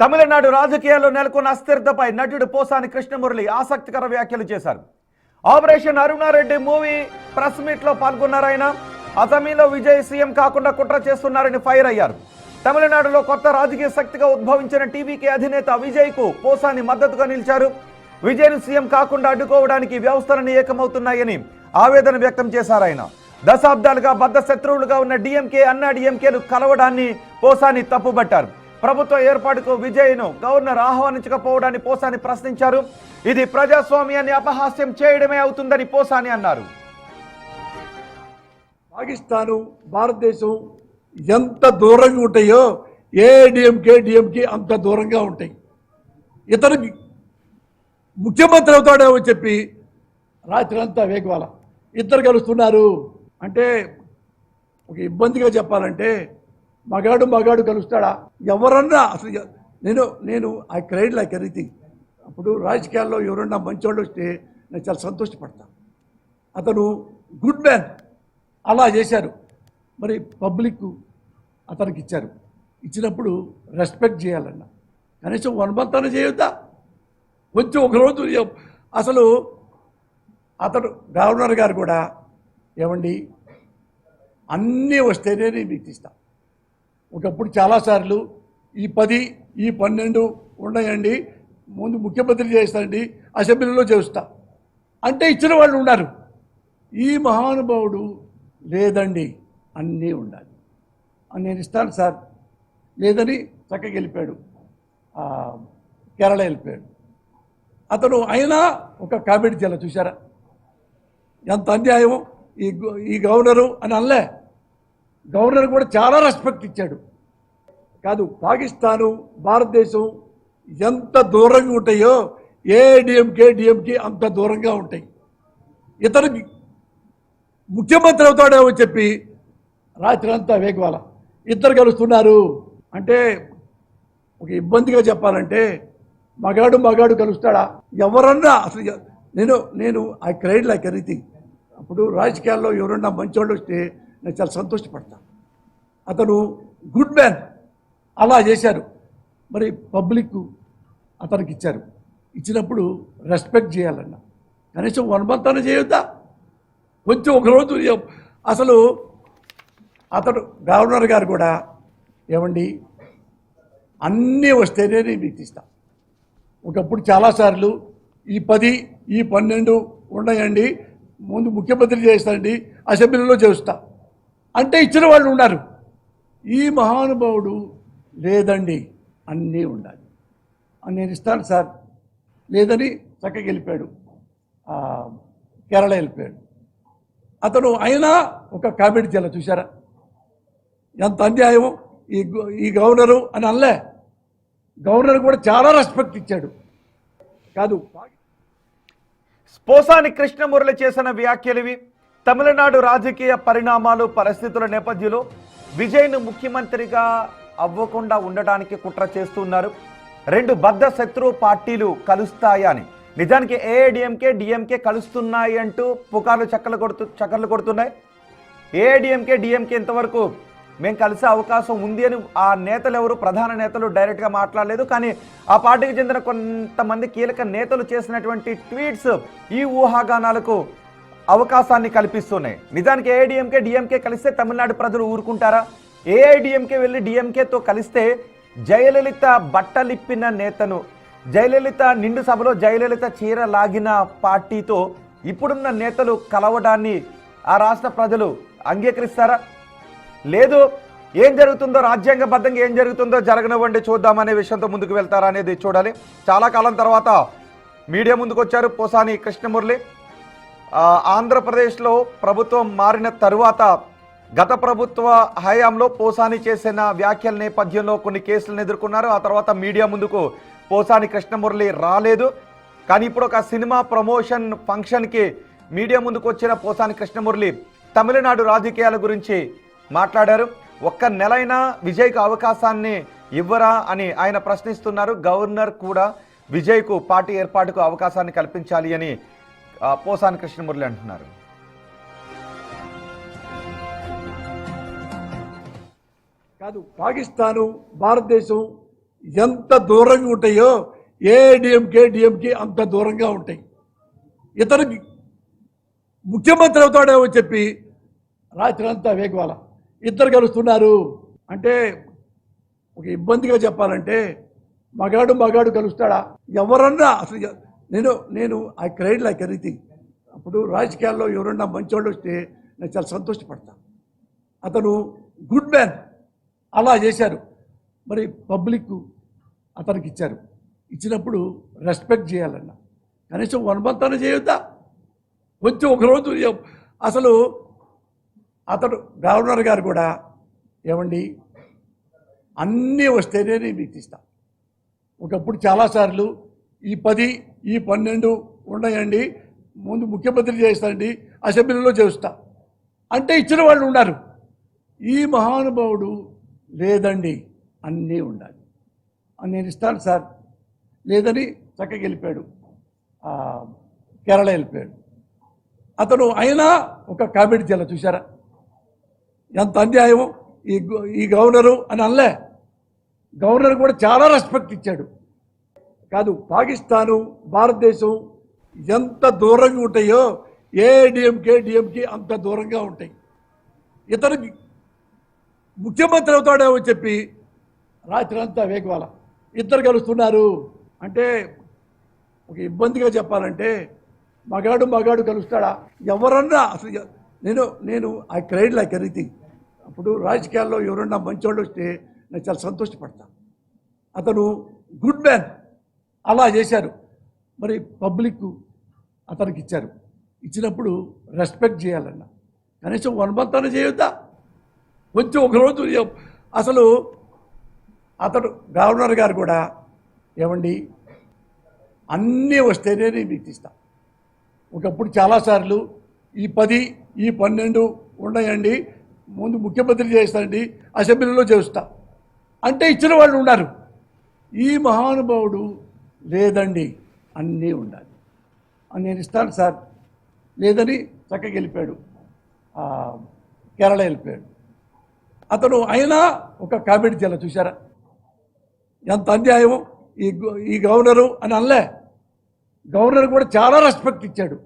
తమిళనాడు రాజకీయాల్లో నెలకొన్న అస్థిరతపై నటుడు పోసాని కృష్ణమురళి ఆసక్తికర వ్యాఖ్యలు చేశారు. Operation Aruna Reddy movie press meet లో పాల్గొన్నారు. ఆయన అసెంబ్లీలో విజయ్ సీఎం కాకుండా కుట్ర చేస్తున్నారని ఫైర్ అయ్యారు. తమిళనాడులో కొత్త రాజకీయ శక్తిగా ఉద్భవించిన టీవీకే అధినేత విజయ్ కు పోసాని మద్దతుగా నిలిచారు. విజయ్ను సీఎం కాకుండా అడ్డుకోవడానికి వ్యవస్థలన్నీ ఏకమవుతున్నాయని ఆవేదన వ్యక్తం చేశారు. ఆయన దశాబ్దాలుగా బద్ధ శత్రువులుగా ఉన్న డిఎంకే అన్నా డిఎంకేలు కలవడాన్ని పోసాని తప్పుబట్టారు. ప్రభుత్వ ఏర్పాటుకు విజయ్ను గవర్నర్ ఆహ్వానించకపోవడాన్ని పోసాని ప్రశ్నించారు. ఇది ప్రజాస్వామ్యాన్ని అపహాస్యం చేయడమే అవుతుందని పోసాని అన్నారు. పాకిస్తాను భారతదేశం ఎంత దూరంగా ఉంటాయో ఏ డిఎంకే అంత దూరంగా ఉంటాయి. ఇతను ముఖ్యమంత్రి అవుతాడేమో చెప్పి రాత్రి అంతా వేగవాల ఇద్దరు కలుస్తున్నారు అంటే ఒక ఇబ్బందిగా చెప్పాలంటే మగాడు కలుస్తాడా? ఎవరన్నా అసలు నేను ఐ క్రైడ్ లైక్ ఎనీథింగ్. అప్పుడు రాజకీయాల్లో ఎవరన్నా మంచోళ్ళు వస్తే నేను చాలా సంతోషపడతాను. అతను గుడ్ మ్యాన్, అలా చేశారు. మరి పబ్లిక్ అతనికి ఇచ్చారు. ఇచ్చినప్పుడు రెస్పెక్ట్ చేయాలన్నా కనీసం 1 month అన్న చేయొద్దా? కొంచెం ఒకరోజు అసలు అతడు గవర్నర్ గారు కూడా ఏమండి అన్నీ వస్తేనే నేను మీకు ఇస్తా. ఒకప్పుడు చాలాసార్లు ఈ 10 ఈ 12 ఉన్నాయండి, ముందు ముఖ్యమంత్రి చేస్తాండి, అసెంబ్లీలో చేస్తా అంటే ఇచ్చిన వాళ్ళు ఉన్నారు. ఈ మహానుభావుడు లేదండి అన్నీ ఉండాలి, నేను ఇస్తాను సార్ లేదని చక్కగా వెళ్ళిపోయాడు, కేరళ వెళ్ళిపోయాడు. అతను అయినా ఒక కామెడీ చేయాలి. చూసారా ఎంత అన్యాయం ఈ గవర్నరు అని అనలే. గవర్నర్ కూడా చాలా రెస్పెక్ట్ ఇచ్చాడు. కాదు, పాకిస్తాను భారతదేశం ఎంత దూరంగా ఉంటాయో ఏ డిఎంకే అంత దూరంగా ఉంటాయి. ఇతను ముఖ్యమంత్రి అవుతాడేమో చెప్పి రాత్రి అంతా వేగవాల ఇద్దరు కలుస్తున్నారు అంటే ఒక ఇబ్బందిగా చెప్పాలంటే మగాడు కలుస్తాడా? ఎవరన్నా అసలు నేను ఐ క్రైడ్ లైక్ ఎనీథింగ్. అప్పుడు రాజకీయాల్లో ఎవరన్నా మంచోళ్ళు వస్తే నేను చాలా సంతోషపడతాను. అతను గుడ్ మ్యాన్, అలా చేశారు. మరి పబ్లిక్ అతనికి ఇచ్చారు. ఇచ్చినప్పుడు రెస్పెక్ట్ చేయాలన్నా కనీసం 1 month అన్న చేయొద్దా? కొంచెం ఒకరోజు అసలు అతడు గవర్నర్ గారు కూడా ఏమండి అన్నీ వస్తేనే నేను మీకు ఇస్తా. ఒకప్పుడు చాలాసార్లు ఈ 10 ఈ 12 ఉన్నాయండి, ముందు ముఖ్యమంత్రి చేస్తాండి, అసెంబ్లీలో చేస్తా అంటే ఇచ్చిన వాళ్ళు ఉన్నారు. ఈ మహానుభావుడు లేదండి అన్నీ ఉండాలి, నేను ఇస్తాను సార్ లేదని చక్కగా వెళ్ళిపోయాడు, కేరళ వెళ్ళిపోయాడు. అతను అయినా ఒక కామెడీ చేయాలి. చూసారా ఎంత అన్యాయం ఈ గవర్నరు అని అనలే. గవర్నర్ కూడా చాలా రెస్పెక్ట్ ఇచ్చాడు. కాదు, పోసాని కృష్ణమురళి చేసిన వ్యాఖ్యలివి. తమిళనాడు రాజకీయ పరిణామాలు పరిస్థితుల నేపథ్యంలో విజయ్ను ముఖ్యమంత్రిగా అవ్వకుండా ఉండటానికి కుట్ర చేస్తున్నారు. 2 బద్ధ శత్రు పార్టీలు కలుస్తాయా అని, నిజానికి ఏఐడిఎంకే డిఎంకే కలుస్తున్నాయి అంటూ పుకార్లు చక్కర్లు కొడుతున్నాయి. ఏఐడిఎంకే ఇంతవరకు మేము కలిసే అవకాశం ఉంది అని ఆ నేతలు ఎవరు, ప్రధాన నేతలు డైరెక్ట్గా మాట్లాడలేదు. కానీ ఆ పార్టీకి చెందిన కొంతమంది కీలక నేతలు చేసినటువంటి ట్వీట్స్ ఈ ఊహాగానాలకు అవకాశాన్ని కల్పిస్తున్నాయి. నిజానికి ఏఐడిఎంకే డిఎంకే కలిస్తే తమిళనాడు ప్రజలు ఊరుకుంటారా? ఏఐడిఎంకే వెళ్ళి డిఎంకేతో కలిస్తే జయలలిత బట్టలిప్పిన నేతను, జయలలిత నిండు సభలో జయలలిత చీర లాగిన పార్టీతో ఇప్పుడున్న నేతలు కలవడాన్ని ఆ రాష్ట్ర ప్రజలు అంగీకరిస్తారా? లేదు, ఏం జరుగుతుందో రాజ్యాంగబద్ధంగా ఏం జరుగుతుందో జరగనివ్వండి చూద్దామనే విషయంతో ముందుకు వెళ్తారా అనేది చూడాలి. చాలా కాలం తర్వాత మీడియా ముందుకు వచ్చారు పోసాని కృష్ణమురళి. ఆంధ్రప్రదేశ్లో ప్రభుత్వం మారిన తరువాత గత ప్రభుత్వ హయాంలో పోసాని చేసిన వ్యాఖ్యల నేపథ్యంలో కొన్ని కేసులను ఎదుర్కొన్నారు. ఆ తర్వాత మీడియా ముందుకు పోసాని కృష్ణమురళి రాలేదు. కానీ ఇప్పుడు ఒక సినిమా ప్రమోషన్ ఫంక్షన్కి మీడియా ముందుకు వచ్చిన పోసాని కృష్ణమురళి తమిళనాడు రాజకీయాల గురించి మాట్లాడారు. 1 నెలైనా విజయ్కు అవకాశాన్ని ఇవ్వరా అని ఆయన ప్రశ్నిస్తున్నారు. గవర్నర్ కూడా విజయ్కు పార్టీ ఏర్పాటుకు అవకాశాన్ని కల్పించాలి అని పోసాని కృష్ణమురళి అంటున్నారు. కాదు, పాకిస్తాను భారతదేశం ఎంత దూరంగా ఉంటాయో డిఎంకే అంత దూరంగా ఉంటాయి. ఇతను ముఖ్యమంత్రి అవుతాడేమో చెప్పి రాత్రి అంతా వేగవాల ఇద్దరు కలుస్తున్నారు అంటే ఒక ఇబ్బందిగా చెప్పాలంటే మగాడు కలుస్తాడా? ఎవరన్నా అసలు నేను ఐ క్రైడ్ లైక్ ఎనీథింగ్. అప్పుడు రాజకీయాల్లో ఎవరన్నా మంచోళ్ళు వస్తే నేను చాలా సంతోషపడతా. అతను గుడ్ మ్యాన్, అలా చేశారు. మరి పబ్లిక్ అతనికి ఇచ్చారు. ఇచ్చినప్పుడు రెస్పెక్ట్ చేయాలన్న కనీసం 1 month అని చేయొద్దా? కొంచెం ఒకరోజు అసలు అతడు గవర్నర్ గారు కూడా ఏమండి అన్నీ వస్తేనే నేను మీకు ఇస్తా. ఒకప్పుడు చాలాసార్లు ఈ 10 ఈ 12 ఉన్నాయండి, ముందు ముఖ్యమంత్రి చేస్తాండి, అసెంబ్లీలో చేస్తా అంటే ఇచ్చిన వాళ్ళు ఉన్నారు. ఈ మహానుభావుడు లేదండి అన్నీ ఉండాలి, నేను ఇస్తాను సార్ లేదని చక్కగా వెళ్ళిపోయాడు, కేరళ వెళ్ళిపోయాడు. అతను అయినా ఒక కామెడీ చేయాలి. చూసారా ఎంత అన్యాయం ఈ గవర్నరు అని అనలే. గవర్నర్ కూడా చాలా రెస్పెక్ట్ ఇచ్చాడు. కాదు, పాకిస్తాను భారతదేశం ఎంత దూరంగా ఉంటాయో డిఎంకే అంత దూరంగా ఉంటాయి. ఇతను ముఖ్యమంత్రి అవుతాడేమో చెప్పి రాత్రి అంతా వేగవాల ఇద్దరు కలుస్తున్నారు అంటే ఒక ఇబ్బందిగా చెప్పాలంటే మగాడు కలుస్తాడా? ఎవరన్నా అసలు నేను ఐ క్రైడ్ లైక్ ఎనీథింగ్. అప్పుడు రాజకీయాల్లో ఎవరన్నా మంచోళ్ళు వస్తే నేను చాలా సంతోషపడతా. అతను గుడ్ మ్యాన్, అలా చేశారు. మరి పబ్లిక్ అతనికి ఇచ్చారు. ఇచ్చినప్పుడు రెస్పెక్ట్ చేయాలన్న కనీసం 1 month అని చేయొద్దా? కొంచెం ఒకరోజు అసలు అతడు గవర్నర్ గారు కూడా ఏమండి అన్నీ వస్తేనే నేను మీకు ఇస్తా. ఒకప్పుడు చాలాసార్లు ఈ 10 ఈ 12 ఉన్నాయండి, ముందు ముఖ్యమంత్రి చేస్తాండి, అసెంబ్లీలో చేస్తా అంటే ఇచ్చిన వాళ్ళు ఉన్నారు. ఈ మహానుభావుడు లేదండి అన్నీ ఉండాలి, నేను ఇస్తాను సార్ లేదని చక్కగా వెళ్ళిపోయాడు, కేరళ వెళ్ళిపోయాడు. అతను అయినా ఒక కామెడీ చేయాలి. చూసారా ఎంత అన్యాయం ఈ గవర్నరు అని అనలే. గవర్నర్ కూడా చాలా రెస్పెక్ట్ ఇచ్చాడు.